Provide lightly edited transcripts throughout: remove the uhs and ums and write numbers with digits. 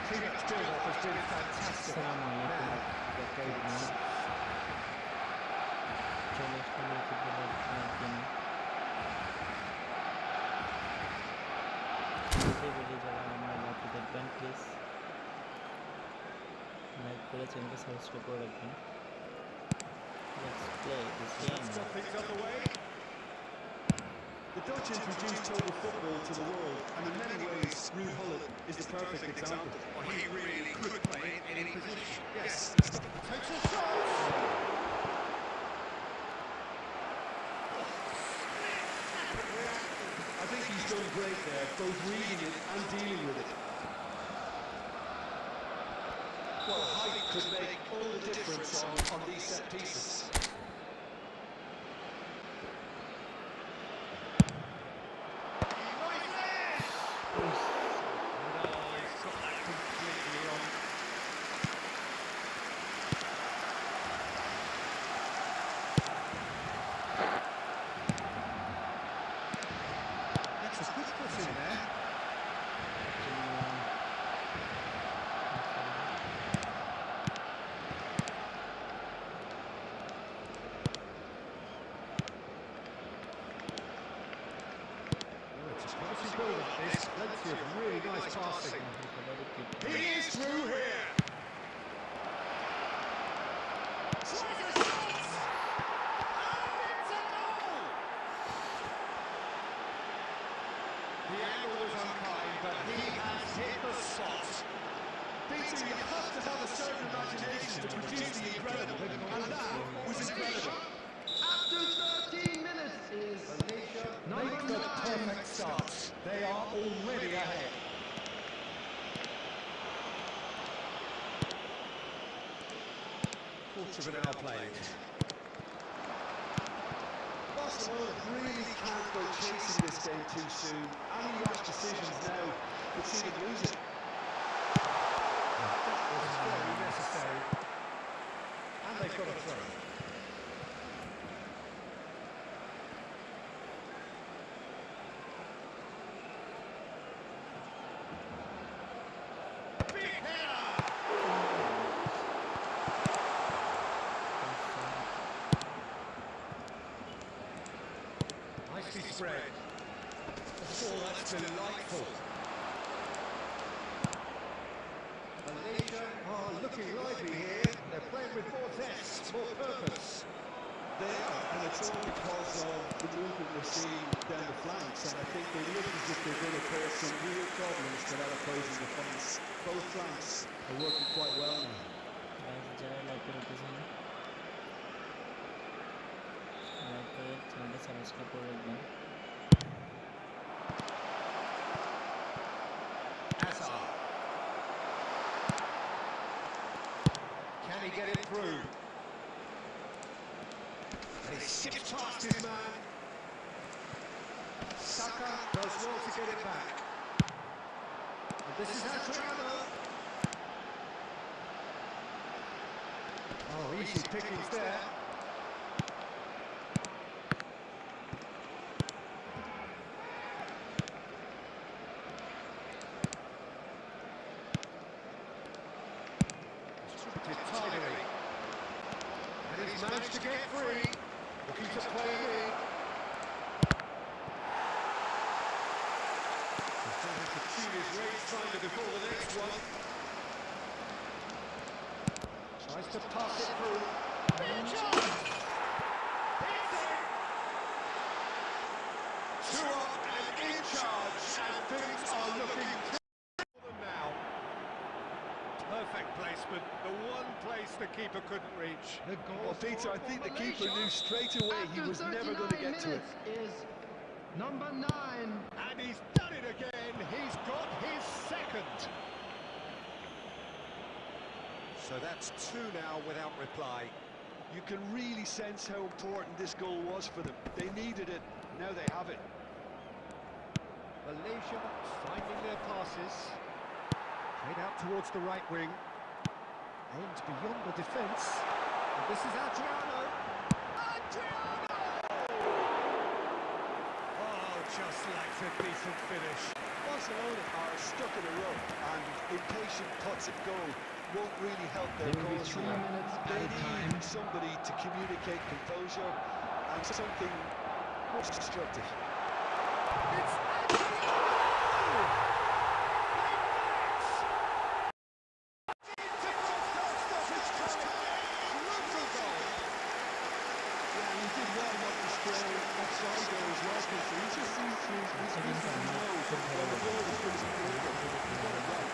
Pre-match build-up has been fantastic. চলে আসলাম ফুটবলের গেমে বলি যারা আমার লাইভটি দেখবেন প্লিজ লাইক করে চ্যানেলকে সাবস্ক্রাইব করে রাখবেন। Let's play this game. The Dutch introduced total football to the world, and in many ways, Ruud Gullit is the perfect example. Well, he really could play in any position. Yes. Takes a shot! I think he's done great there, both reading it and dealing with it. Well, height could make all the difference on these set pieces. Plenty of really nice passing. He is through here. The angle was unkind, but he has hit the spot. Peter, you have to have a certain imagination to produce the incredible, and that was incredible. After 13 minutes is Malaysia Make the perfect start. They are already ahead. Quarter of an hour played. Barcelona really can't go chasing this game too soon. Any rash decisions now would see them lose it. That was very necessary. And they've got a throw. Nicely spread. Oh, that's delightful. Malaysia are looking lively here. They're playing with more zest, more purpose. They are, and it's all because of the movement we're seeing down the flanks, and I think they look as if they're going to cause some real problems to that opposing defence. Both flanks are working quite well now. যারা like করে দিয়েছেন like করে চ্যানেলটা subscribe করে রাখবেন। Can he get it through? And he skips past his man. Saka does well to get it back. And this is Adriano. Oh, easy pickings there. Tidily. And he's managed to get free. Looking to play him in. He's going to have to tune his race finder before the next one. Tries to pass it through. It's it! 2 up and in charge, and things are looking for them now. Perfect placement, the one place the keeper couldn't reach. Well, Peter, I think the keeper knew straight away he was never going to get to it. Is number 9. And he's done it again. He's got his second. So that's 2 now without reply. You can really sense how important this goal was for them. They needed it. Now they have it. Malaysia finding their passes. Played out towards the right wing. Aimed beyond the defence. And this is Adriano. Adriano! Oh, just like a decent finish. Was Barcelona are stuck in a rut, and impatient putts at goal won't really help their There will be cause 3 here. minutes They at a time. need somebody to communicate composure and something more constructive. It's Yeah, he did well not to stray offside there as well, Peter. He just seems to know when the ball is going to be delivered. He got it right.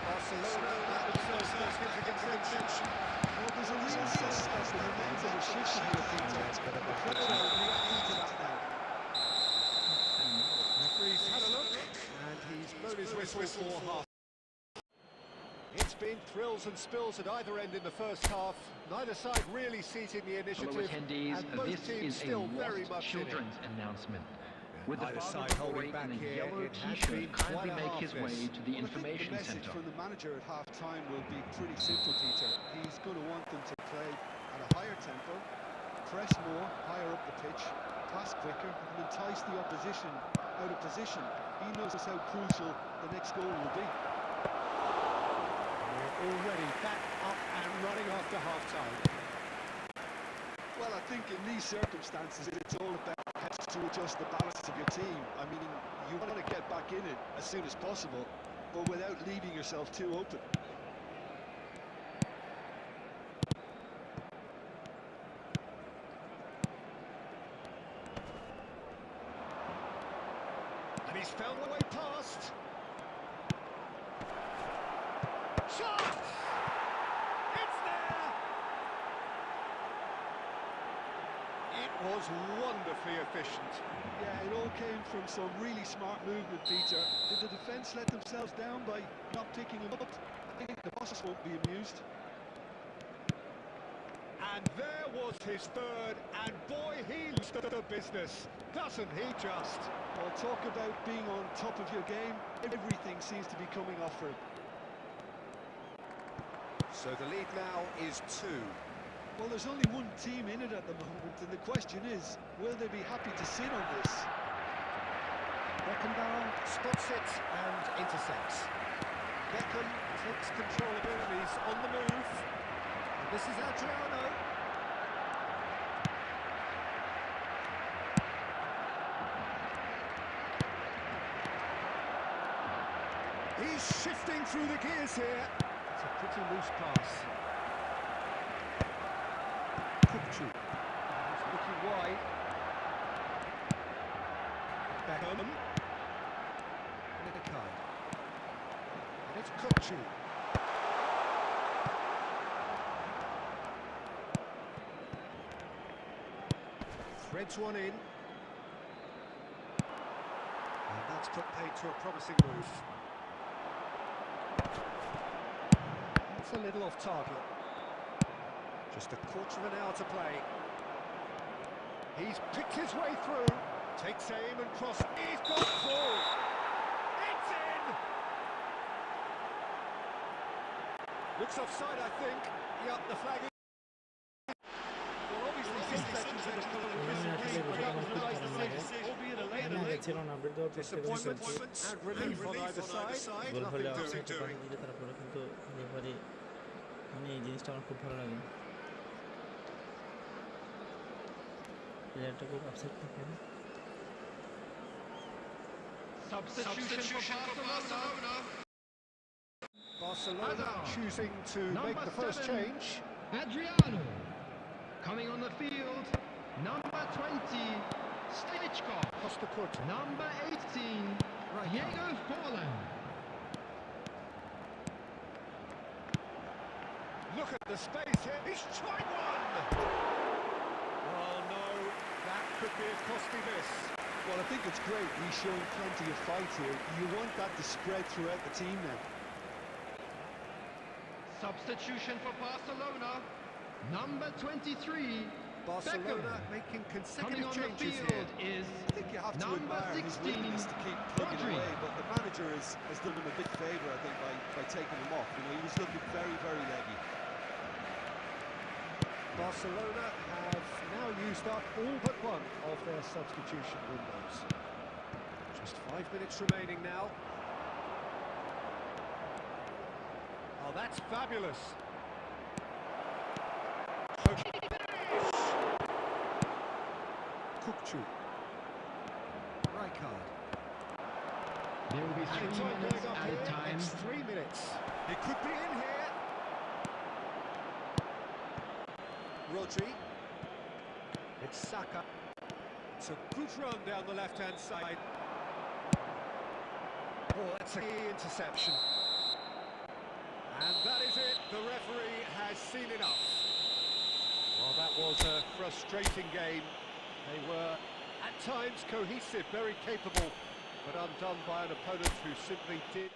Barcelona at themselves significant attention. Well, there's a real sense that the momentum is shifting here, Peter. The crowd are reacting to that now. Referee's had a look, and he's blown his whistle for half. It's been thrills and spills at either end in the first half. Neither side really seizing the Hello initiative, attendees, and both this teams is a still very lost much in it. children's announcement. With the Either father side of the holding boy back in a here, yellow it has t-shirt been kindly quite a make half his this. way to the Well, I think information the message center. from the manager at half-time will be pretty simple, Peter. He's going to want them to play at a higher tempo, press more, higher up the pitch, pass quicker, and entice the opposition out of position. He knows how crucial the next goal will be. We're already back up and running after half-time. Well, I think in these circumstances, it's all about to adjust the balance of your team. I mean, you want to get back in it as soon as possible, but without leaving yourself too open. And he's found the way past. Shot! It's there! It was wonderfully efficient. Yeah, it all came from some really smart movement, Peter. Did the defence let themselves down by not picking him up? I think the bosses won't be amused. And there was his third, and boy, he looks the business, doesn't he just? Well, talk about being on top of your game. Everything seems to be coming off for him. So the lead now is 2. Well, there's only one team in it at the moment, and the question is, will they be happy to sit on this? Beckenbauer spots it and intercepts. Beckham takes control of it, and he's on the move. And this is Adriano. He's shifting through the gears here. It's a pretty loose pass. Kupchu. He's looking wide. Beckham. Nikai. And it's Kupchu. Threads one in. And that's put paid to a promising move. That's a little off target. Just a quarter of an hour to play. He's picked his way through. Takes aim and cross. He's got through. It's in! Looks offside, I think. Yep, the flag is... Well, obviously, since that was in the albeit a late disappointment and relief on either side. গোল হলে Nothing offside doing. দিলে তারপরে কিন্তু referee মানে এই জিনিসটা আমার খুব ভালো লাগে প্লেয়ারটা খুব আপসেট থাকে Substitution for Barcelona. Barcelona choosing to make the first change. Adriano. Coming on the field, number 20, Stoichkov. Costa Curta. Number 18, Diego Forlan. Look at the space here. He's tried one! Oh no, that could be a costly miss. Well, I think it's great. He's showing plenty of fight here. You want that to spread throughout the team now. Substitution for Barcelona, number 23, Barcelona Beckham. making Coming consecutive on the changes field here. is I think you have to number admire his 16, willingness to keep plugging Rodri. away, but the manager has done him a big favour, I think, by taking him off. You know, he was looking very, very leggy. Barcelona have now used up all but one of their substitution windows. Just 5 minutes remaining now. Oh, that's fabulous. Kukcu. Rijkaard. There will be And 3 time minutes going up at here. a time. It's 3 minutes. It could be in here. Rodri. It's Saka. It's a good run down the left-hand side. Oh, that's a key interception. And that is it. The referee has seen enough. Well, that was a frustrating game. They were, at times, cohesive, very capable, but undone by an opponent who simply did...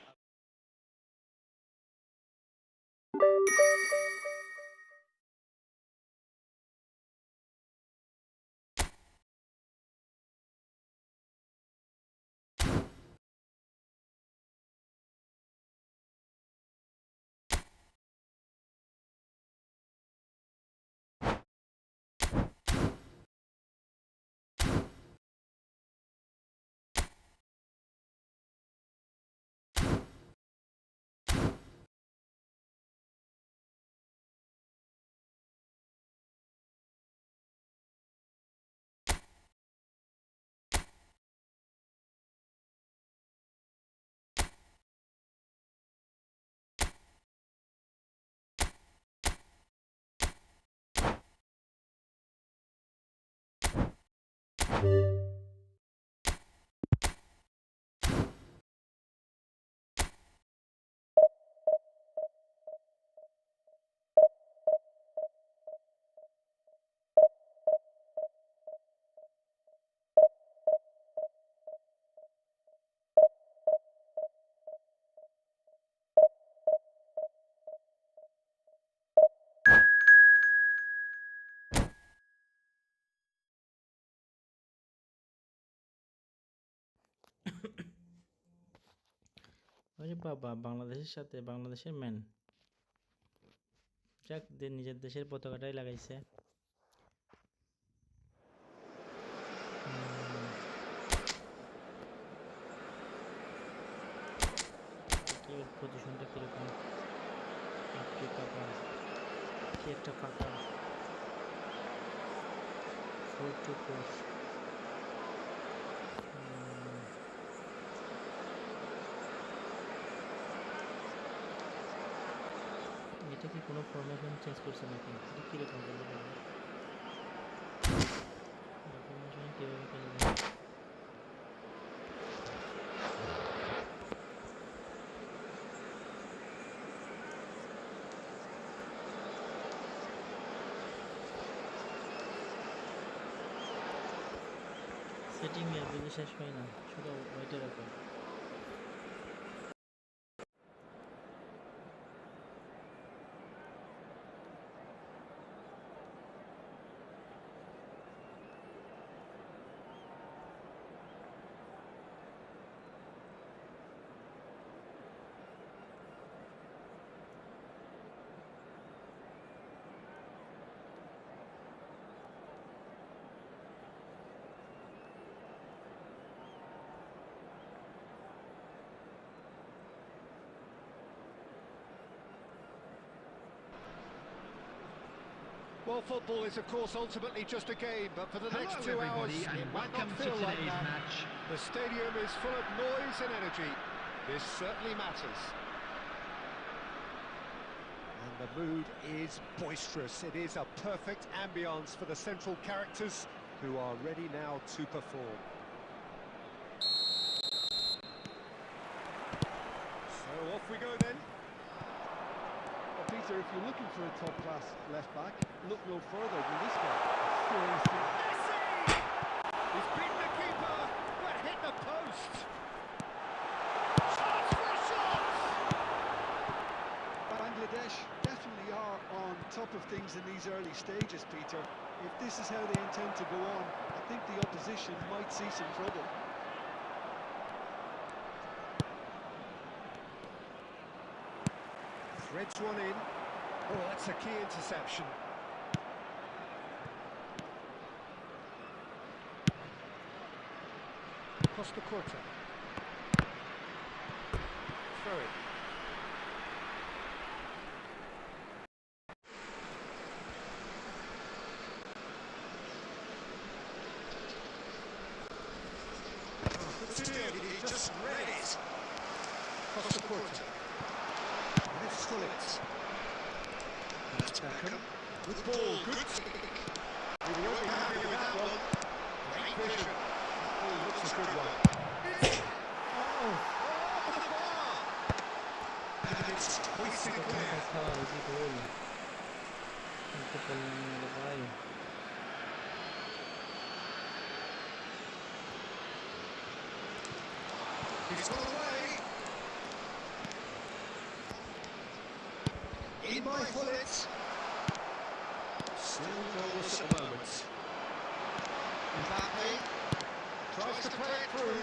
আরে বাবা, বাংলাদেশের সাথে বাংলাদেশের man যাক নিজের দেশের পতাকাটাই লাগাইছে। কি পজিশনটা কিরকম, একটু ফাঁকা, কি একটা ফাঁকা, 4-4। এটা কি কোনো ফরমেশন চেঞ্জ করছে নাকি? এটা কীরকম করলে বলবো? ফরমেশন কীভাবে কাজে দেয়? সেটিংয়ের বুঝে শেষ হয় না, শুধু ওইটা রাখো। Well, football is, of course, ultimately just a game, but for the next 2 hours, everybody, it and might welcome not to feel like today's that. match. The stadium is full of noise and energy. This certainly matters. And the mood is boisterous. It is a perfect ambience for the central characters who are ready now to perform. So off we go then. Well, Peter, if you're looking for a top-class left-back, look no further than this guy. Seriously. Messi! He's beaten the keeper, but hit the post. Chance for a shot! Bangladesh definitely are on top of things in these early stages, Peter. If this is how they intend to go on, I think the opposition might see some trouble. Threads one in. Oh, that's a key interception. Costa Corta. Throw it. He just read it. Costa Corta. Let's pull it. That's Beckham. Good ball, good. He won't be happy with that one. Great vision. Oh, looks a good one. Oh, the bar! And it's hoisted clear. था इसी गोल इनको पलने नहीं लगा भाई He's gone away. In by Fullet. Still goalless at the moment. Mbappe tries to play it through.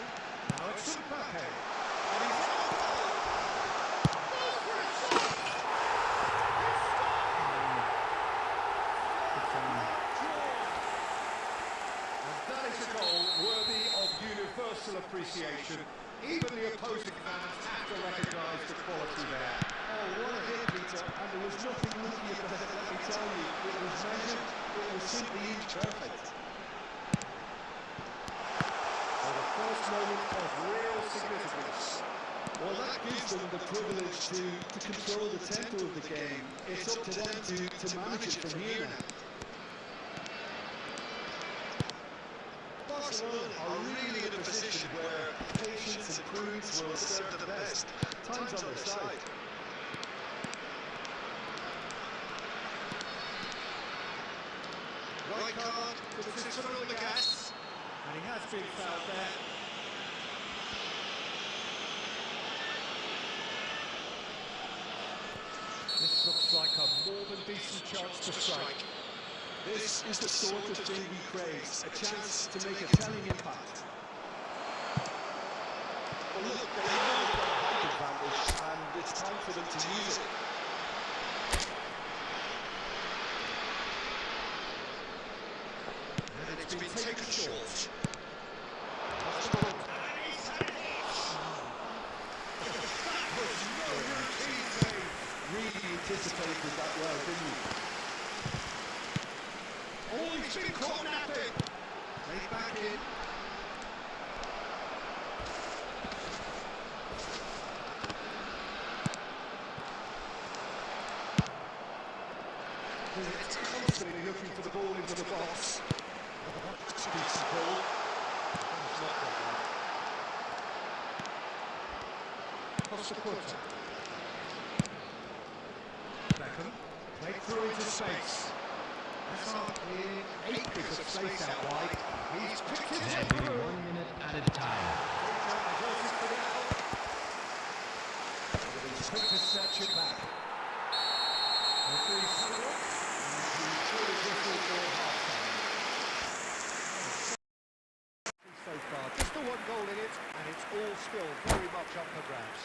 Now it's Mbappe. And he's on the ball. Goes for a shot. And that is a goal worthy of universal appreciation. Even the opposing fans have to recognise the quality there. Oh, what a hit, Peter, and there was nothing lucky about it, let me tell you. It was measured, it was simply inch perfect. For the first moment of real significance. Well, that gives them the privilege to control the tempo of the game. It's up to them to manage it from here now. Barcelona are really in a position where patience and prudence will serve them best. Time's on their side. Right card, puts his foot on the gas. And he has been fouled there. This looks like a more than decent chance to strike. This is the sort of thing we crave, a chance to make a telling impact. Well, look, they know they've got a height advantage, and it's time for them to use it. And it's been taken short. Really anticipated that well, didn't he? Oh, he's been caught napping. Played back in. It's constantly looking for the ball into the box. That's a decent ball. It's not that bad. Costa Corta. Beckham. Played through into space. That's up in acres of space out wide. He's picked his way through. 1 minute at a time. He's quick to stretch it back. Referee's had a look, and he's really whistled for half-time. So far, just the one goal in it, and it's all still very much up for grabs.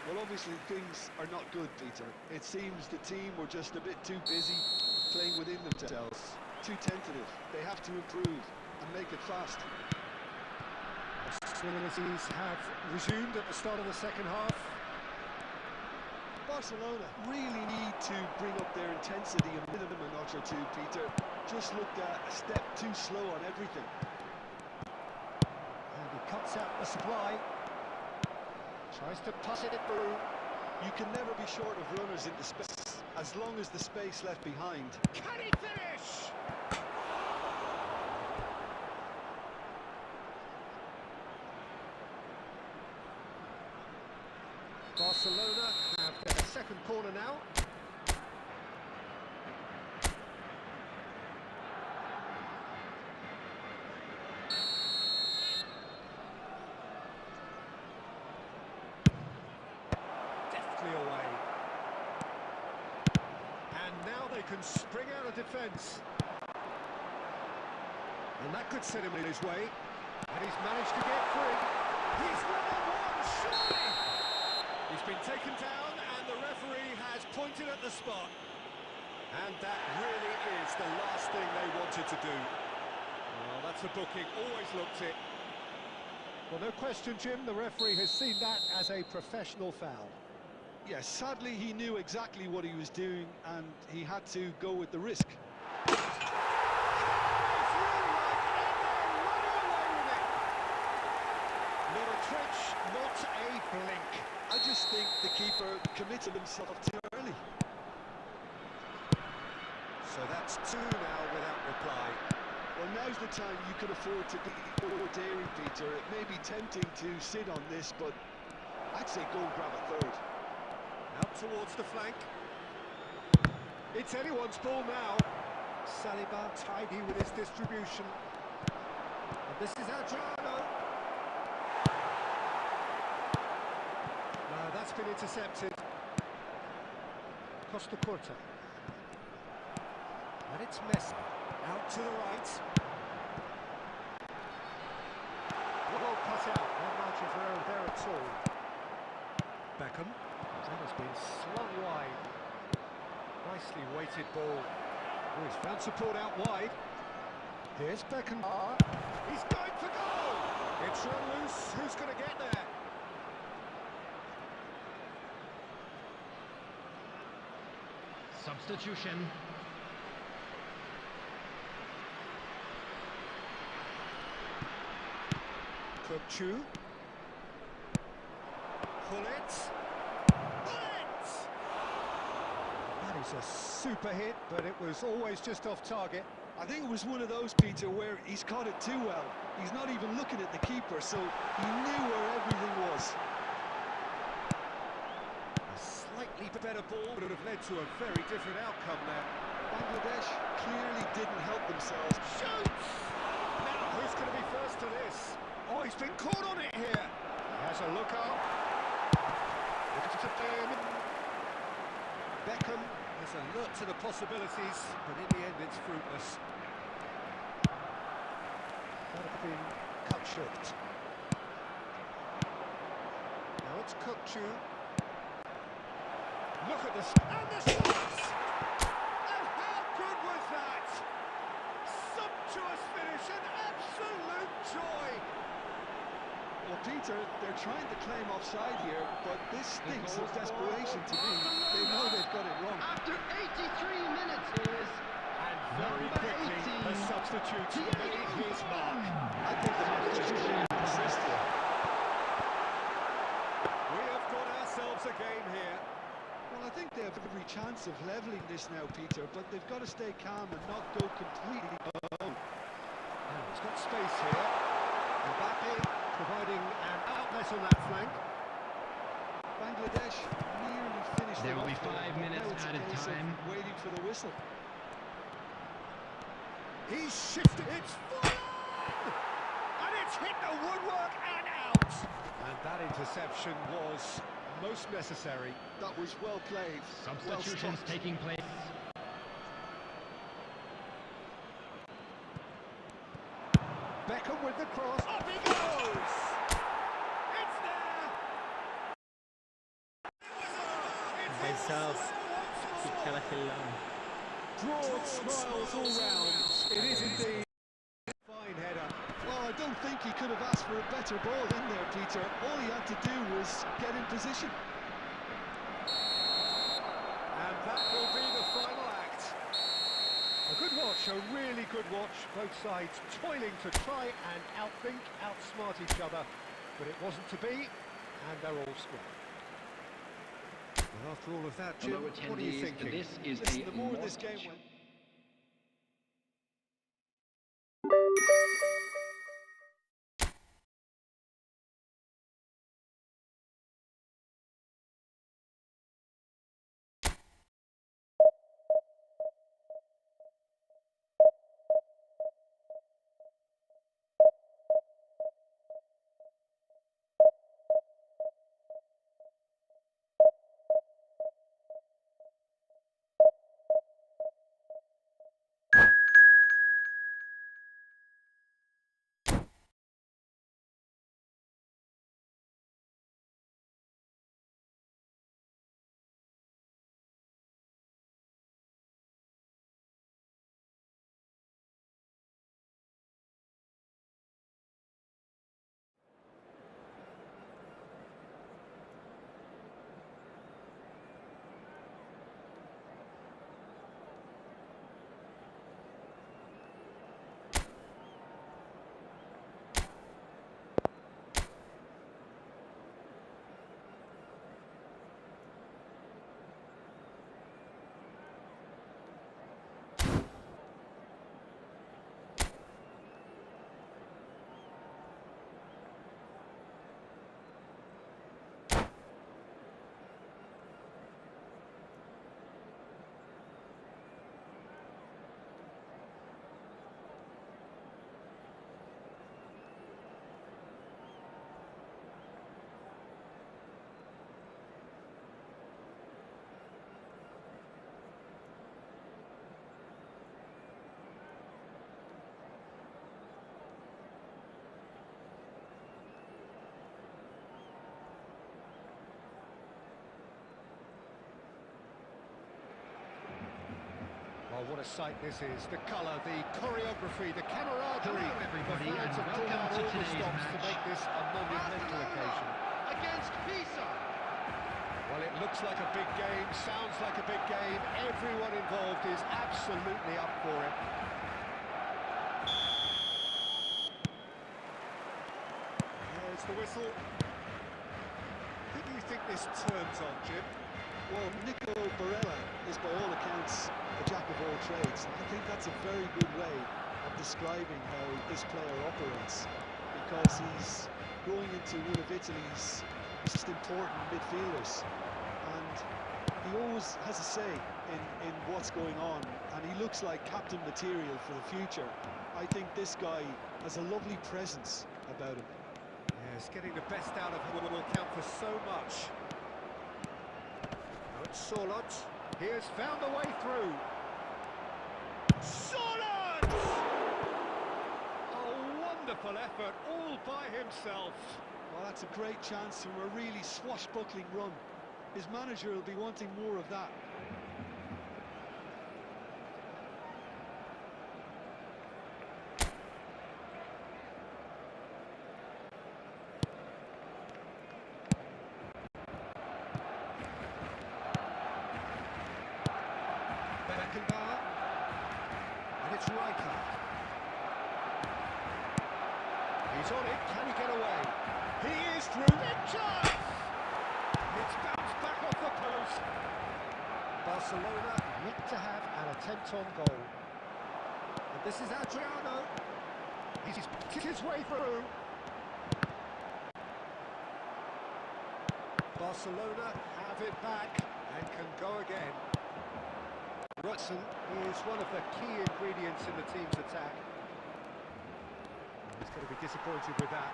Well, obviously things are not good, Peter. It seems the team were just a bit too busy playing within themselves, too tentative. They have to improve and make it fast. Hostilities have resumed at the start of the second half. Barcelona really need to bring up their intensity a minimum a notch or two, Peter. Just looked a step too slow on everything. And he cuts out the supply. Tries to pass it through. You can never be short of runners into space, as long as the space left behind. Can he finish? Barcelona have their second corner now. Deftly away. And now they can spring out of defence. And that could set him in his way. And he's managed to get free. He's won one, surely! He's been taken down and the referee has pointed at the spot. And that really is the last thing they wanted to do. Well, that's a booking, always looked it. Well, no question, Jim, the referee has seen that as a professional foul. Yes, sadly he knew exactly what he was doing and he had to go with the risk. Not a twitch, not a blink. I just think the keeper committed himself too early. So that's two now without reply. Well, now's the time you can afford to be more daring, Peter. It may be tempting to sit on this, but I'd say go and grab a third. Out towards the flank. It's anyone's ball now. Saliba tidy with his distribution. And this is Adriano. No, that's been intercepted. Costa Corta. And it's Messi. Out to the right. Well cut out. No margin for error there at all. Beckham. That has been slung wide. Nicely weighted ball. Oh, he's found support out wide. Here's Beckham. He's going for goal! It's run loose. Who's going to get there? Substitution. Kökçü. Hullet. That is a super hit, but it was always just off target. I think it was one of those, Peter, where he's caught it too well. He's not even looking at the keeper, so he knew where everything was. A slightly better ball would have led to a very different outcome there. Bangladesh clearly didn't help themselves. Shoots! Now, who's going to be first to this? Oh, he's been caught on it here. He has a look up. Beckham is alert to the possibilities, but in the end it's fruitless. That have been cut short. Now it's Kökçü. Look at this, and the shots! And how good was that? Sumptuous finish, an absolute joy! Well, Peter, they're trying to claim offside here, but this stinks of desperation to me. They know they've got it wrong. After 83 minutes is And very number quickly, 18, the substitute made his mark. I think the manager's going to persist here. We have got ourselves a game here. Well, I think they have every chance of levelling this now, Peter, but they've got to stay calm and not go completely alone. Now he's got space here. Mbappe providing an outlet on that flank. Bangladesh nearly finished. There will be it off 5 there. minutes Now it's a added case of time. waiting for the whistle. He's shifted. It's full on! And it's hit the woodwork and out. And that interception was most necessary. That was well played. Substitutions well taking place. Beckham with the cross. Up he goes! It's there! भाई साहब की खेला खेलना Broad smiles all round. It is indeed a fine header. Well, I don't think he could have asked for a better ball in there, Peter. All he had to do was get in position. And that will be the final act. A good watch, a really good watch. Both sides toiling to try and outthink, outsmart each other. But it wasn't to be, and they're all square. Well, after all of that, Jim, Hello, what are you attendees. thinking? This is Listen, a the more this mortal game went... Oh, what a sight this is. The colour, the choreography, the camaraderie. Hello, everybody, the fans and have pulled welcome out to all the today's stops to match. make this a monumental occasion. Against Pisa. Well, it looks like a big game, sounds like a big game. Everyone involved is absolutely up for it. There's the whistle. Who do you think this turns on, Jim? Well, Nico Barella is by all accounts a jack of all trades. I think that's a very good way of describing how this player operates, because he's growing into one of Italy's most important midfielders, and he always has a say in what's going on, and he looks like captain material for the future. I think this guy has a lovely presence about him. Yes, getting the best out of him will count for so much. Now it's Solot. He has found a way through. Solot! A wonderful effort, all by himself. Well, that's a great chance from a really swashbuckling run. His manager will be wanting more of that. Beckenbauer. And it's Rijkaard. He's on it, can he get away? He is through, big chance! It's bounced back off the post. Barcelona yet to have an attempt on goal. And this is Adriano. He's kicked his way through. Barcelona have it back and can go again. Rutson is one of the key ingredients in the team's attack. He's going to be disappointed with that.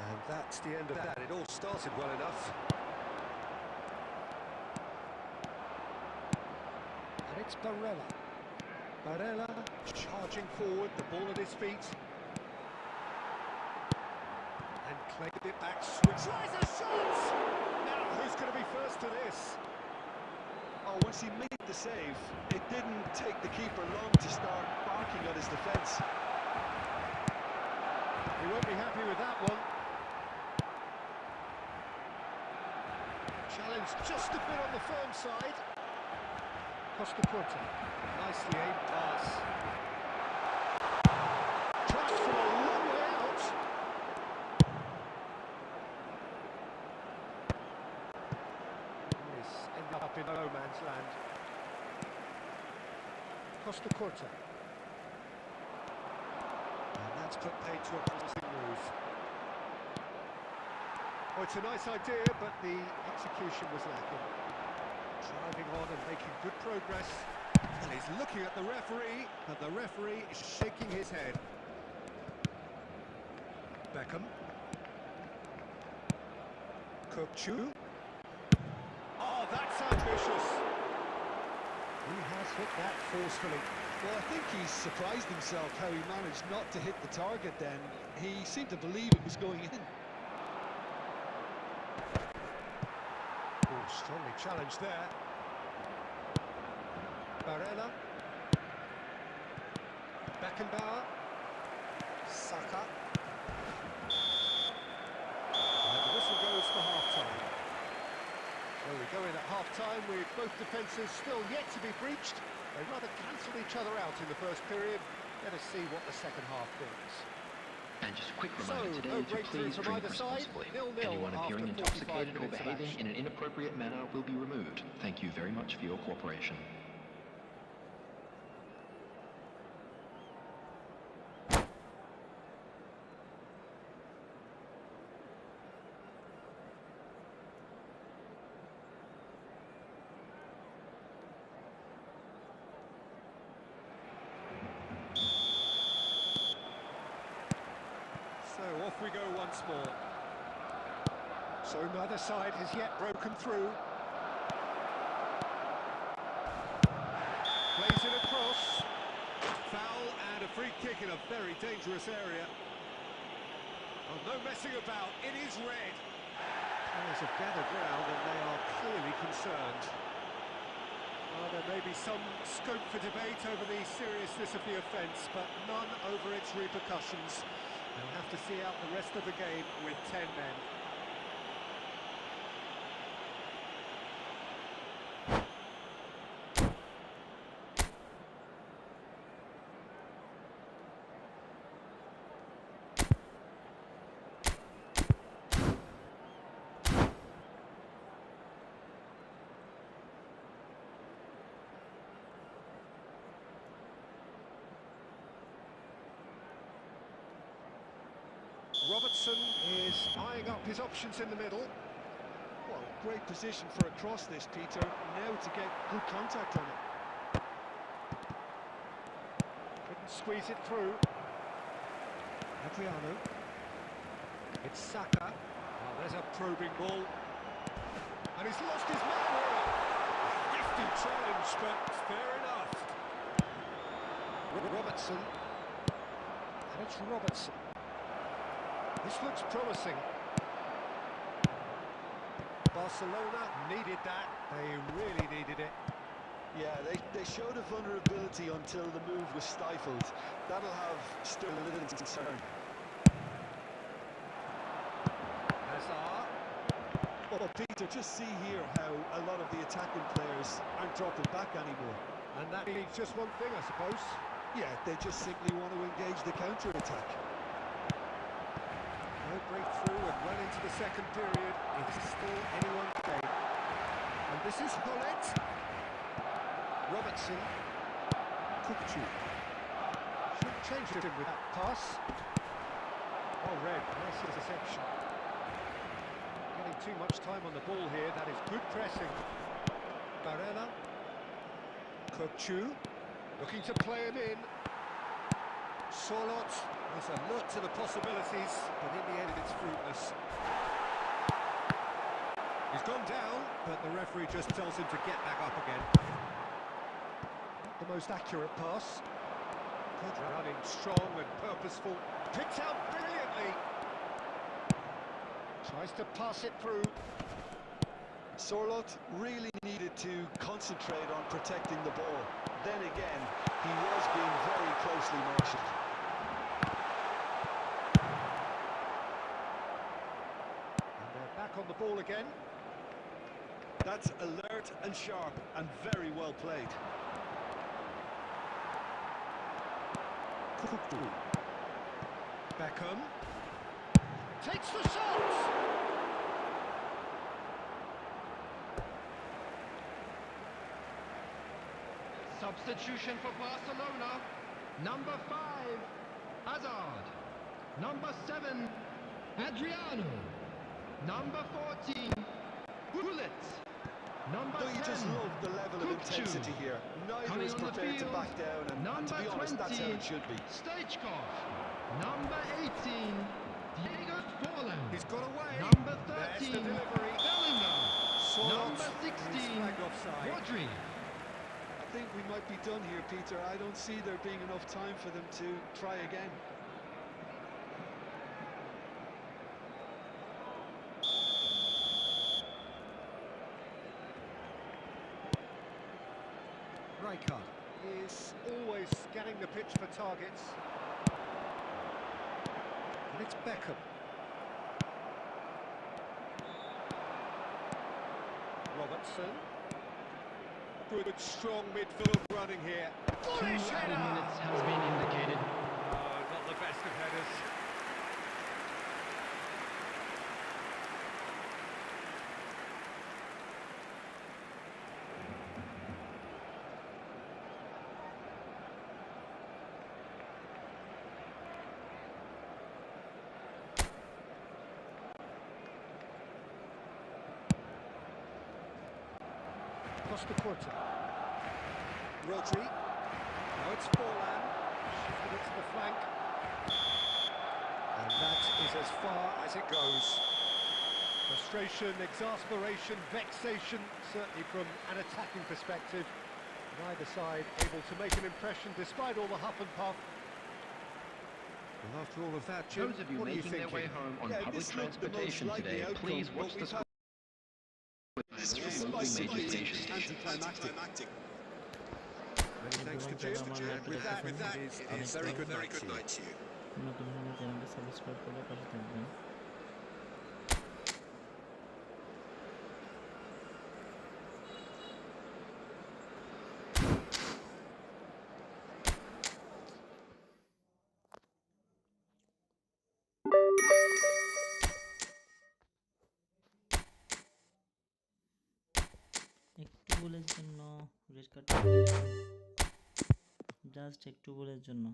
And that's the end of that. It all started well enough. And it's Barella. Barella charging forward, the ball at his feet. And claimed it back, switch. Tries a shot! Now, who's going to be first to this? Oh, once he made the save, it didn't take the keeper long to start barking at his defence. He won't be happy with that one. Challenge just a bit on the firm side. Costa Curta, nicely aimed pass. Tries from a long way out. He's ended up in no man's land. Costa Curta. And that's put paid to a promising move. Oh, it's a nice idea, but the execution was lacking. Driving on and making good progress. And he's looking at the referee, and the referee is shaking his head. Beckham. Kokchu. Oh, that's ambitious. He has hit that forcefully. Well, I think he's surprised himself how he managed not to hit the target then. He seemed to believe it was going in. Oh, strongly challenged there. Barella. Beckenbauer. Saka. And the whistle goes for half-time. Well, we go in at half-time with both defences still yet to be breached. They rather cancelled each other out in the first period. Let us see what the second half brings. And just a quick reminder So, today no to breakthrough please from drink either side. responsibly. 0-0 Anyone appearing after 45 intoxicated or minutes of behaving action. in an inappropriate manner will be removed. Thank you very much for your cooperation. So off we go once more. So neither side has yet broken through. Plays it across. Foul and a free kick in a very dangerous area. Oh, no messing about, it is red. Players have gathered round and they are clearly concerned. Well, there may maybe some scope for debate over the seriousness of the offence, but none over its repercussions. They'll have to see out the rest of the game with 10 men. Robertson is eyeing up his options in the middle. Well, great position for a cross this, Peter. Now to get good contact on it. Couldn't squeeze it through. Adriano. It's Saka. Oh, there's a probing ball. And he's lost his man here. Nifty challenge, but fair enough. Robertson. And it's Robertson. This looks promising. Barcelona needed that. They really needed it. Yeah, they showed a vulnerability until the move was stifled. That'll have still a little concern. Hazard. Oh, Peter, just see here how a lot of the attacking players aren't dropping back anymore. And that means just one thing, I suppose. Yeah, they just simply want to engage the counter-attack. No breakthrough and well into the second period. It's still anyone's game. And this is Hullet. Robertson. Kukchu. Should have changed him with that pass. Oh, Red, nice interception. Getting too much time on the ball here. That is good pressing. Barella. Kukchu. Looking to play him in. Sorlot has alert to the possibilities, but in the end it's fruitless. He's gone down, but the referee just tells him to get back up again. Not the most accurate pass. Good running, strong and purposeful. Picked out brilliantly. Tries to pass it through. Sorlot really needed to concentrate on protecting the ball. Then again, he was being very closely marshalled. And they're back on the ball again. That's alert and sharp and very well played. Beckham. Takes the shot! Substitution for Barcelona. Number 5, Hazard. Number 7, Adriano. Number 14, Hullet. Number Don't you 10, just love the level of Kukchu. intensity here? Neither Coming is on the prepared to field, back down, and to be honest, that's how it should be. Steichkov. Number 18, Diego Forlan. He's got away. Number There's the 13, delivery. Bellingham. Sorlot. Number He's 16, flagged offside. Rodri. I think we might be done here, Peter. I don't see there being enough time for them to try again. Rijkaard is always scanning the pitch for targets. And it's Beckham. Robertson. Good, strong midfield running here. 2 added minutes has been indicated. Oh, not the best of headers. Costa Corta. Rodri. Now it's Forlan. Shifted it to the flank. And that is as far as it goes. Frustration, exasperation, vexation, certainly from an attacking perspective. Neither side able to make an impression despite all the huff and puff. Well, after all of that, Jim, Those of you what are you making their way thinking? home on Yeah, public this looked the most transportation likely today, outcome, please but watch we've the had local major station. anticlimactic. Jim. With that, it is very good night to you. নতুন হলে চ্যানেলটি subscribe করে পাশে থাকবেন। একটু বলের জন্য red card, just একটু বলের জন্য।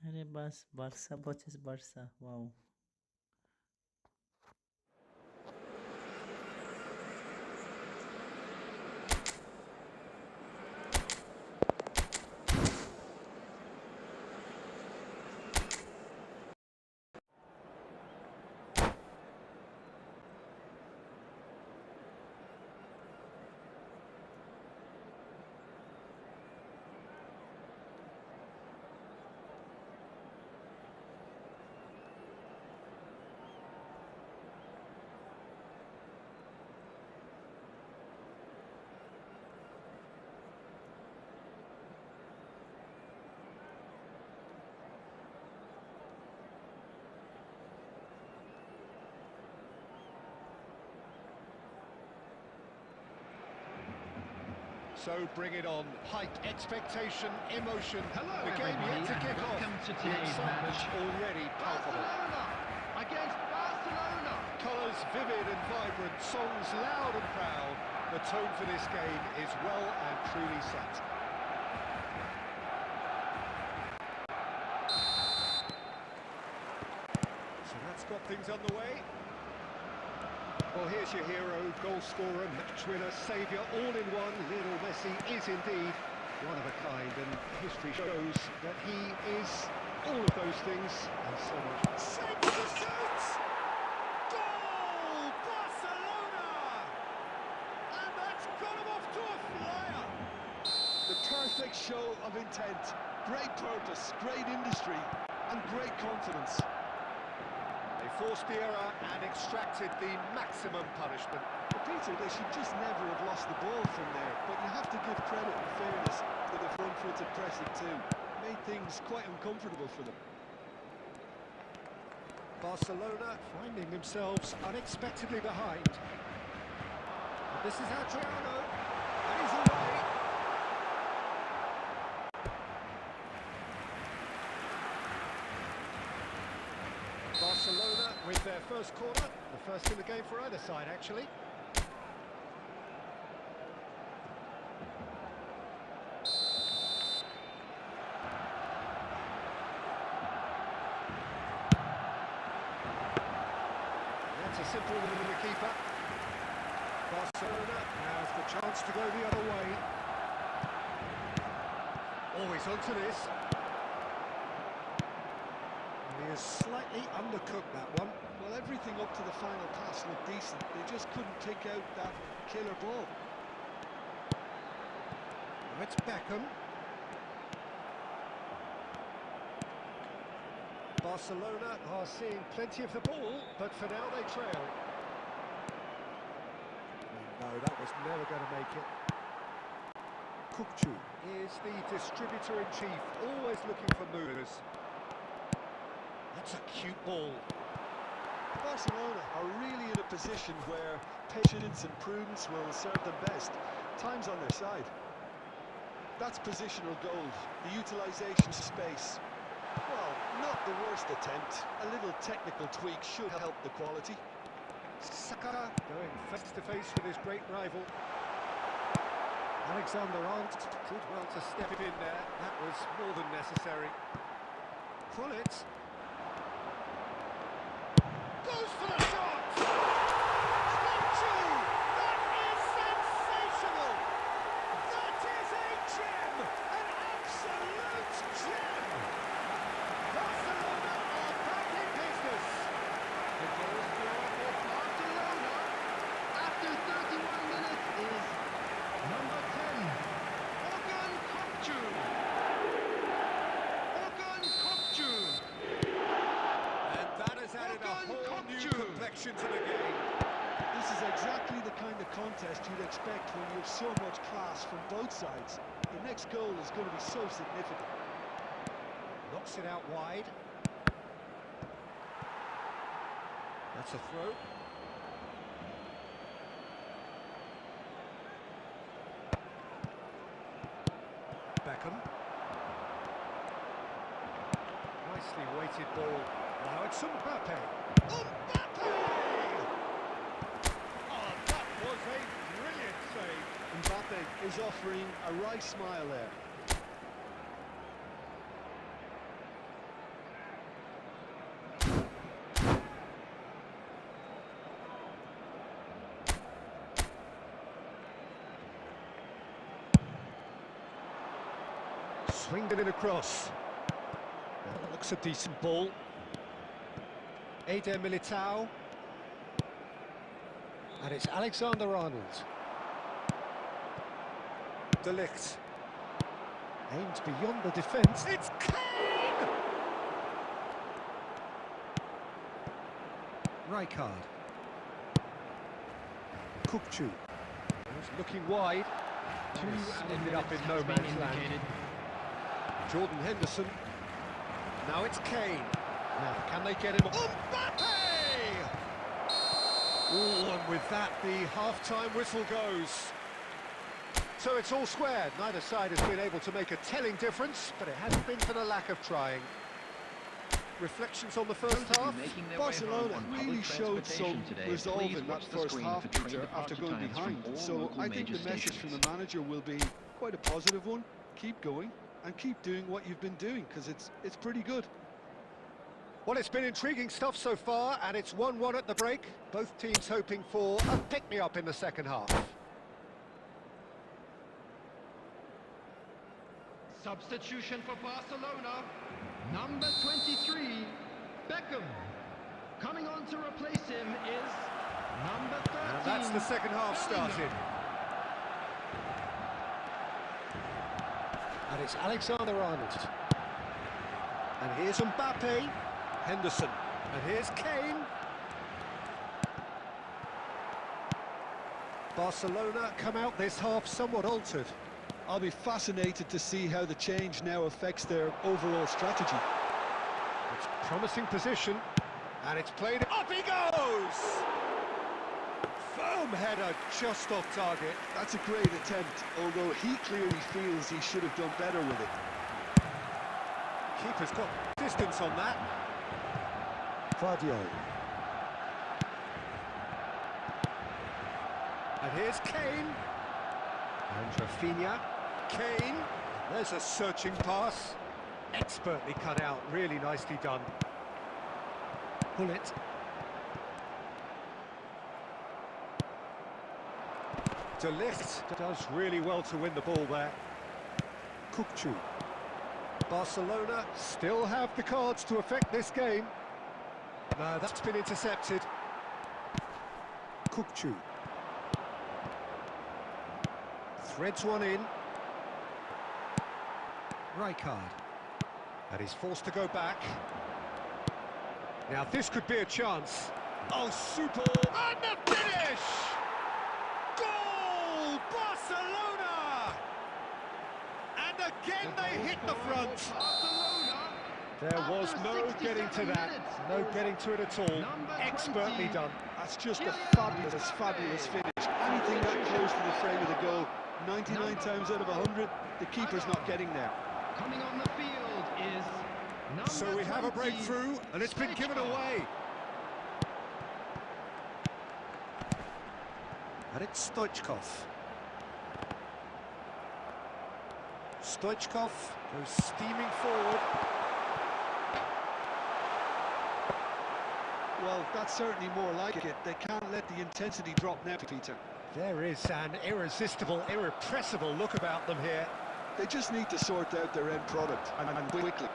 अरे बस Barça batches Barça wow. So bring it on. Hype, expectation, emotion. Hello, the game everybody, yet to kick and off. welcome to The today's excitement match. already palpable. Barcelona against Barcelona. Colours vivid and vibrant, songs loud and proud. The tone for this game is well and truly set. So that's got things underway. Well, here's your hero, goal scorer, match winner, saviour, all in one. Lionel Messi is indeed one of a kind, and history shows that he is all of those things and so much. Save for the shoots! Goal! Barcelona! And that's got him off to a flyer! The perfect show of intent, great purpose, great industry, and great confidence. They forced the error and extracted the maximum punishment. But Peter, they should just never have lost the ball from there, but you have to give credit and fairness to the front-footed pressing too. Made things quite uncomfortable for them. Barcelona finding themselves unexpectedly behind. And this is Adriano, and he's away. Barcelona with their first corner, the first in the game for either side actually. That's a simple one with the keeper. Barcelona has the chance to go the other way. Always onto this. He has slightly undercooked that one. Well, everything up to the final pass looked decent. They just couldn't pick out that killer ball. Now it's Beckham. Barcelona are seeing plenty of the ball, but for now they trail. No, that was never going to make it. Kukcu is the distributor-in-chief, always looking for movers. That's a cute ball. Barcelona are really in a position where patience and prudence will serve them best. Time's on their side. That's positional gold, the utilisation of space. Well, not the worst attempt. A little technical tweak should help the quality. Saka going face-to-face with his great rival. Alexander-Arnold did well to step in there. That was more than necessary. Pull it. Goes for the shot! Statue! That is sensational! That is a gem! An absolute gem! Barcelona are back in business! The goal scorer for Barcelona after 31 minutes is number 10, Organ Kopcu. Organ Kopcu. And that has added a Organ whole new Kopcu. complexion to the game. This is exactly the kind of contest you'd expect when you have so much class from both sides. The next goal is going to be so significant. Knocks it out wide. That's a throw. Beckham. Nicely weighted ball. Now it's Mbappe. Mbappe! Oh, that was a brilliant save. Mbappe is offering a wry smile there. Swinged it in across. That looks a decent ball. Eder Militao. And it's Alexander-Arnold. De Ligt. Aimed beyond the defence. It's Kane! Rijkaard. Kopcu. Was looking wide. Ended up in no man's land. Jordan Henderson. Now it's Kane. Now, can they get him? Mbappe! Oh, and with that, the half-time whistle goes. So it's all squared. Neither side has been able to make a telling difference, but it hasn't been for the lack of trying. Reflections on the first half. Barcelona really showed some resolve in that first half, Peter, after going behind. So I think the message from the manager will be quite a positive one. Keep going and keep doing what you've been doing, because it's pretty good. Well, it's been intriguing stuff so far, and it's 1-1 at the break. Both teams hoping for a pick-me-up in the second half. Substitution for Barcelona, number 23, Beckham. Coming on to replace him is number 13. And that's the second half started. And it's Alexander-Arnold. And here's Mbappe. Henderson. And here's Kane. Barcelona come out this half somewhat altered. I'll be fascinated to see how the change now affects their overall strategy. It's promising position. And it's played. Up he goes! Firm header just off target. That's a great attempt, although he clearly feels he should have done better with it. Keeper's got distance on that. Fadio. And here's Kane. And Rafinha. Kane. There's a searching pass. Expertly cut out. Really nicely done. Pull it. De Ligt does really well to win the ball there. Kopcu. Barcelona still have the cards to affect this game. No, that's been intercepted. Kopcu. Threads one in. Rijkaard. And he's forced to go back. Now this could be a chance. Oh, super! And the finish! Goal! Barcelona! And again they hit the front. There was no getting to that. No getting to it at all. Expertly done. That's just a fabulous, fabulous finish. Anything that close to the frame of the goal, 99 times out of 100, the keeper's not getting there. Coming on the field is number So we have a 20, breakthrough, and it's been given away. And it's Stoichkov. Stoichkov goes steaming forward. Well, that's certainly more like it. They can't let the intensity drop now, Peter. There is an irresistible, irrepressible look about them here. They just need to sort out their end product, and quickly.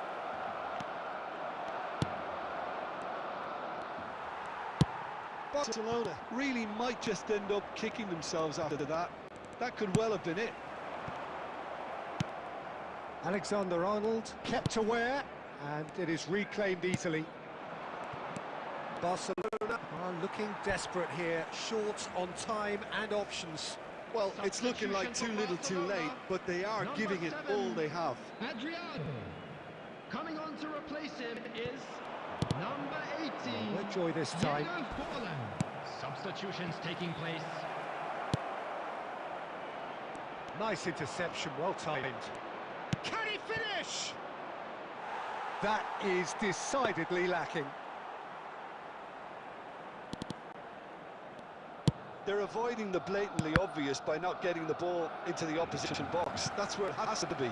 Barcelona really might just end up kicking themselves after that. That could well have been it. Alexander-Arnold kept aware, and it is reclaimed easily. Barcelona are looking desperate here, short on time and options. Well, it's looking like too little too late, but they are giving it all they have. Adrian. Coming on to replace him is number 18. No joy this time. Substitutions taking place. Nice interception, well timed. Can he finish? That is decidedly lacking. They're avoiding the blatantly obvious by not getting the ball into the opposition box. That's where it has to be.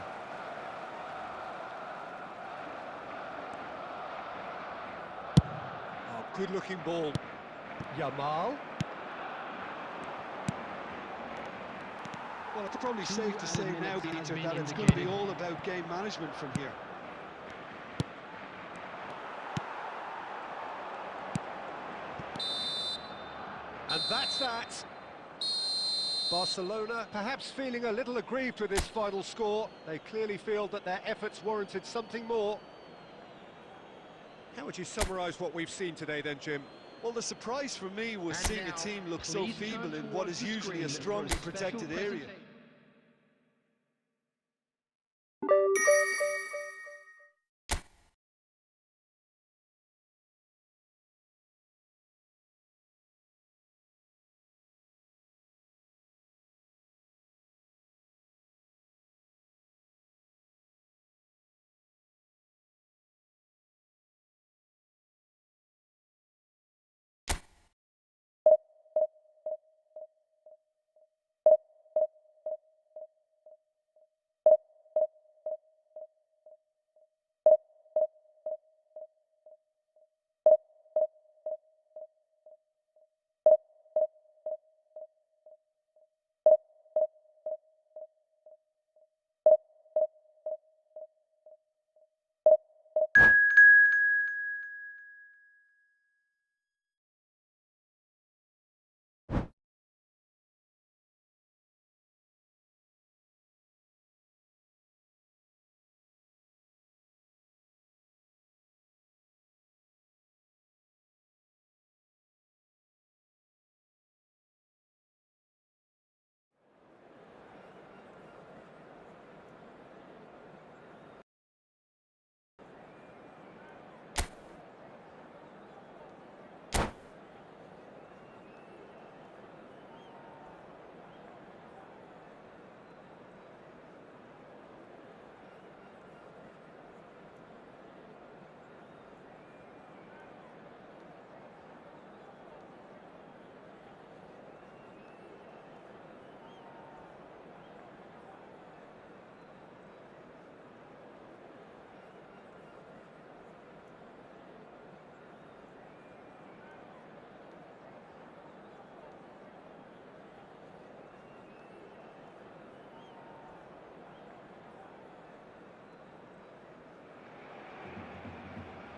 Oh, good-looking ball. Yamal. Well, it's probably safe to say now, Peter, that it's going to be all about game management from here. And that's that. Barcelona perhaps feeling a little aggrieved with this final score. They clearly feel that their efforts warranted something more. How would you summarise what we've seen today then, Jim? Well, the surprise for me was And seeing a now, team look so please feeble turn in what towards is the usually a screen strongly for a special protected area. presentation.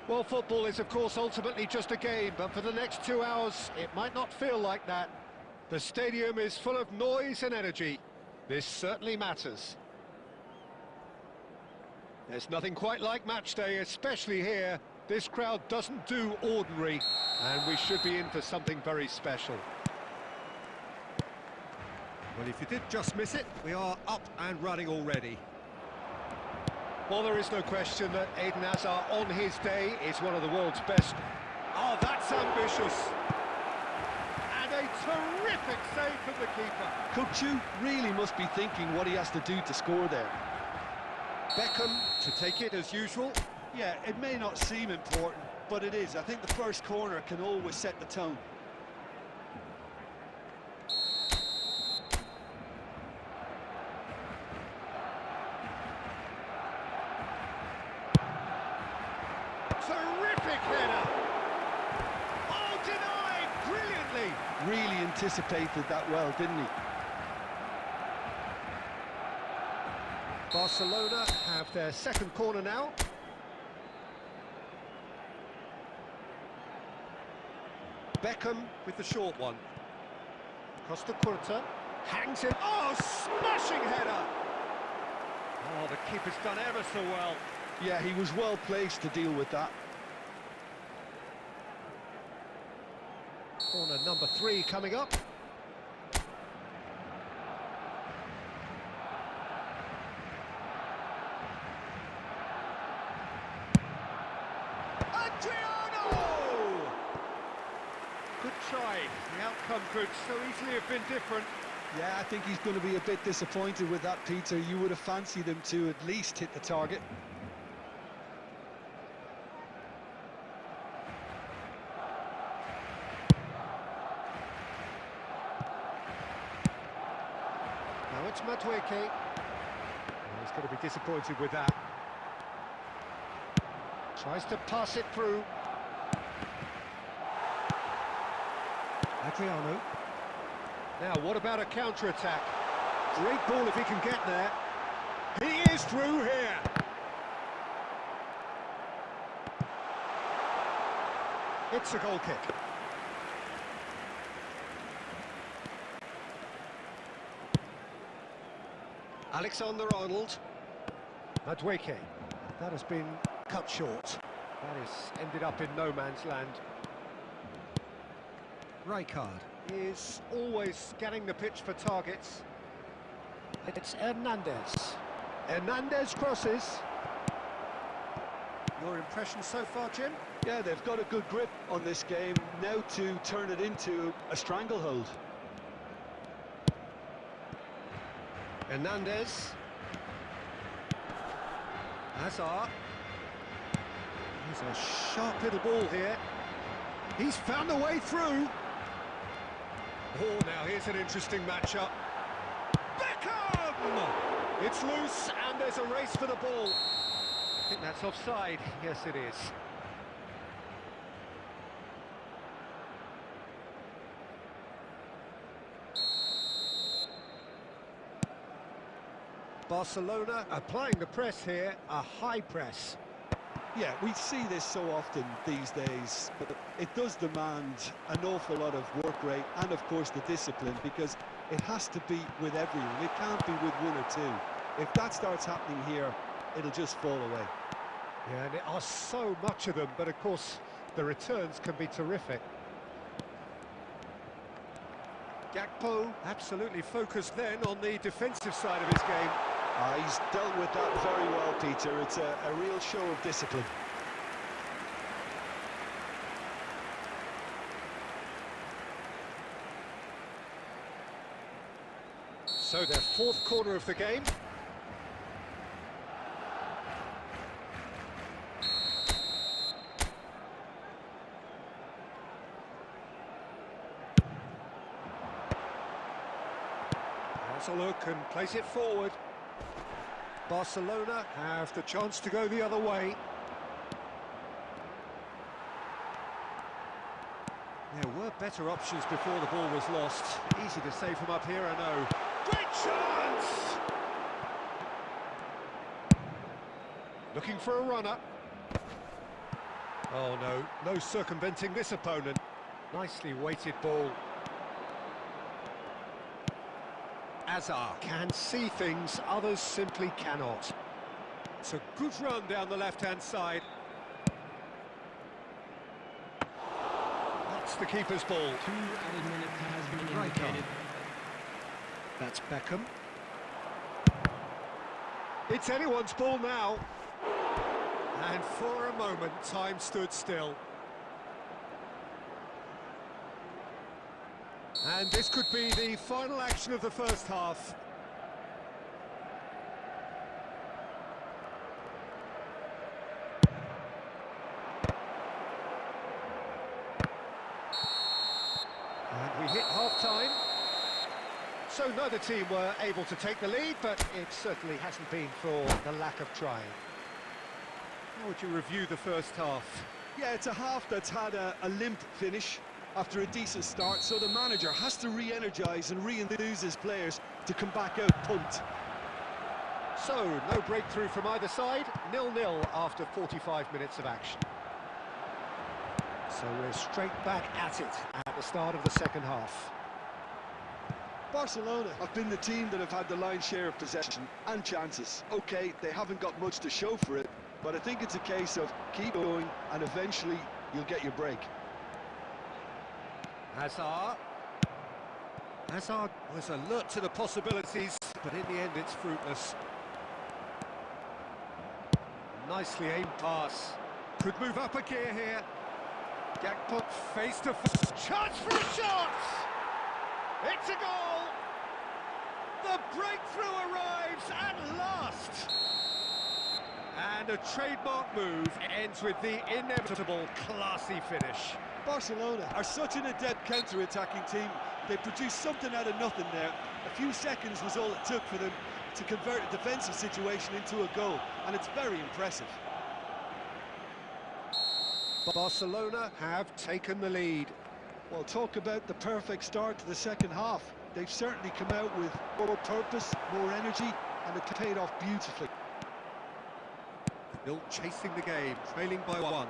Well, football is, of course, ultimately just a game, but for the next 2 hours, it might not feel like that. The stadium is full of noise and energy. This certainly matters. There's nothing quite like match day, especially here. This crowd doesn't do ordinary, and we should be in for something very special. Well, if you did just miss it, we are up and running already. Well, there is no question that Eden Hazard on his day is one of the world's best. Oh, that's ambitious. And a terrific save from the keeper. Kukçu really must be thinking what he has to do to score there. Beckham to take it as usual. Yeah, it may not seem important, but it is. I think the first corner can always set the tone. Terrific header! denied brilliantly. Really anticipated that well, didn't he? Barcelona have their second corner now. Beckham with the short one. Costa Curta hangs it. Oh, smashing header! Oh, the keeper's done ever so well. Yeah, he was well placed to deal with that. Corner number 3 coming up. Adriano! Good try. The outcome could so easily have been different. Yeah, I think he's going to be a bit disappointed with that, Peter. You would have fancied him to at least hit the target. Now it's Madueke. He's going to be disappointed with that. Tries to pass it through. Adriano. Now, what about a counter-attack? Great ball if he can get there. He is through here. It's a goal kick. Alexander-Arnold. Madueke. That has been cut short. That has ended up in no man's land. Rijkaard is always scanning the pitch for targets. It's Hernandez. Hernandez crosses. Your impression so far, Jim? Yeah, they've got a good grip on this game, now to turn it into a stranglehold. Hernandez. Hazard. Here's a sharp little ball here. He's found a way through. Oh, now here's an interesting matchup. Beckham! It's loose and there's a race for the ball. I think that's offside. Yes, it is. Barcelona applying the press here, a high press. Yeah, we see this so often these days, but it does demand an awful lot of work rate and, of course, the discipline, because it has to be with everyone. It can't be with one or two. If that starts happening here, it'll just fall away. Yeah, and there are so much of them, but of course, the returns can be terrific. Gakpo absolutely focused then on the defensive side of his game. He's dealt with that very well, Peter. It's a real show of discipline. So their fourth corner of the game. Has a look and plays it forward. Barcelona have the chance to go the other way. There were better options before the ball was lost. Easy to say from up here, I know. Great chance! Looking for a runner. Oh no, no circumventing this opponent. Nicely weighted ball. Hazard can see things others simply cannot. It's a good run down the left-hand side. That's the keeper's ball. 2 added minutes has been indicated. That's Beckham. It's anyone's ball now. And for a moment, time stood still. And this could be the final action of the first half. And we hit half-time. So neither team were able to take the lead, but it certainly hasn't been for the lack of trying. How would you review the first half? Yeah, it's a half that's had a limp finish. after a decent start, so the manager has to re-energise and re-enthuse his players to come back out pumped. So, no breakthrough from either side, 0-0 after 45 minutes of action. So we're straight back at it at the start of the second half. Barcelona have been the team that have had the lion's share of possession and chances. OK, they haven't got much to show for it, but I think it's a case of keep going and eventually you'll get your break. Hazard was alert to the possibilities, but in the end it's fruitless. Nicely aimed pass. Could move up a gear here. Gakpo face to face. Chance for a shot! It's a goal! The breakthrough arrives at last! And a trademark move ends with the inevitable classy finish. Barcelona are such an adept counter-attacking team. They produced something out of nothing there. A few seconds was all it took for them to convert a defensive situation into a goal, and it's very impressive. Barcelona have taken the lead. Well, talk about the perfect start to the second half. They've certainly come out with more purpose, more energy, and it paid off beautifully. Still chasing the game, trailing by one.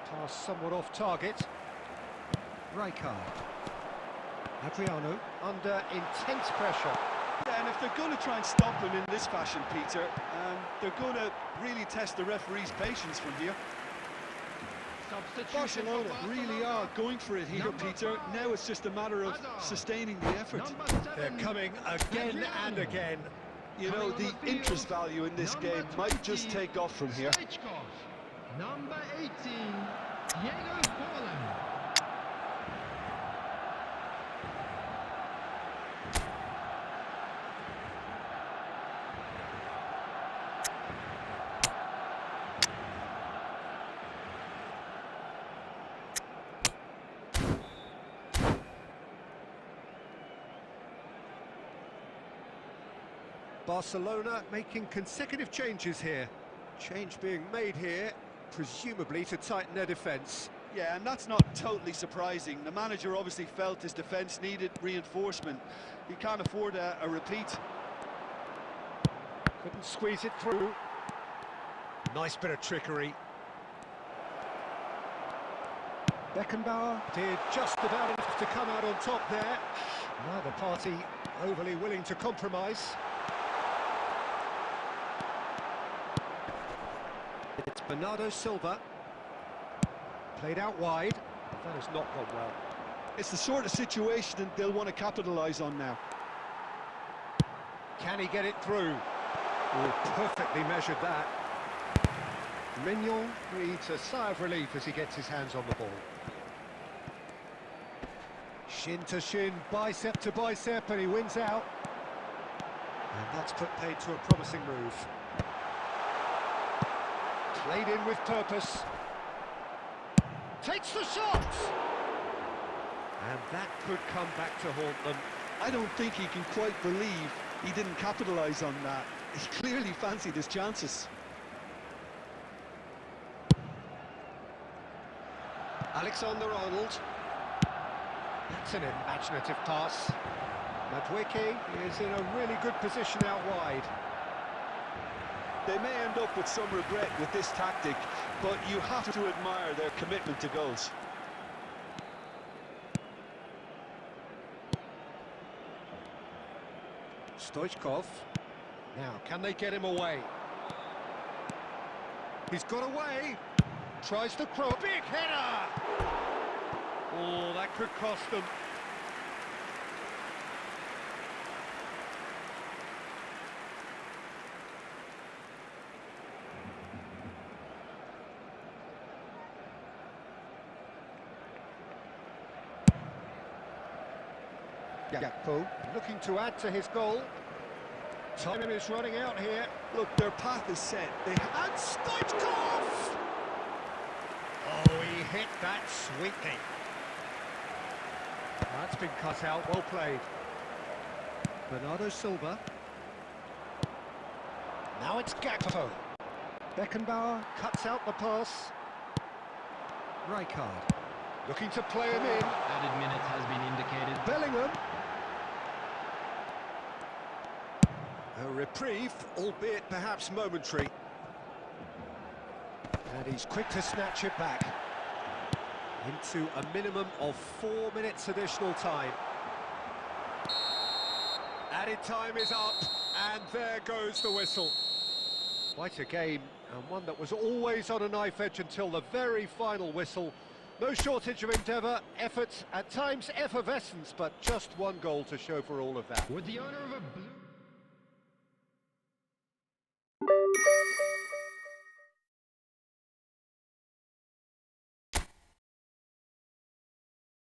Pass somewhat off target. Rijkaard. Adriano under intense pressure. And if they're going to try and stop him in this fashion, Peter, they're going to really test the referee's patience from here. Barcelona really are going for it here, Peter. Now it's just a matter of sustaining the effort. They're coming again and again. You know, the interest value in this game might just take off from here. Number 18, Diego Forlan. Barcelona making consecutive changes here. Change being made here, presumably to tighten their defence. Yeah, and that's not totally surprising. The manager obviously felt his defence needed reinforcement. He can't afford a repeat. Couldn't squeeze it through. Nice bit of trickery. Beckenbauer did just about enough to come out on top there. Neither party overly willing to compromise. It's Bernardo Silva. Played out wide. That has not gone well. It's the sort of situation that they'll want to capitalise on now. Can he get it through? Oh, perfectly measured that. Mignon breathes a sigh of relief as he gets his hands on the ball. Shin to shin, bicep to bicep, and he wins out. And that's put paid to a promising move. Played in with purpose. Takes the shot! And that could come back to haunt them. I don't think he can quite believe he didn't capitalise on that. He clearly fancied his chances. Alexander-Arnold. That's an imaginative pass. Madueke is in a really good position out wide. They may end up with some regret with this tactic, but you have to admire their commitment to goals. Stoichkov. Now, can they get him away? He's got away. Tries to cross. Big header! Oh, that could cost them. Gakpo looking to add to his goal. Time is running out here. Look, their path is set. They And Stoichkov! Oh, he hit that sweetly. That's been cut out, well played. Bernardo Silva. Now it's Gakpo. Beckenbauer cuts out the pass. Rijkaard. Looking to play him in. Added minutes has been indicated. Bellingham. A reprieve, albeit perhaps momentary. And he's quick to snatch it back. Into a minimum of 4 minutes additional time. Added time is up, and there goes the whistle. Quite a game, and one that was always on a knife edge until the very final whistle. No shortage of endeavour, effort, at times effervescence, but just one goal to show for all of that. Would the owner of a blue...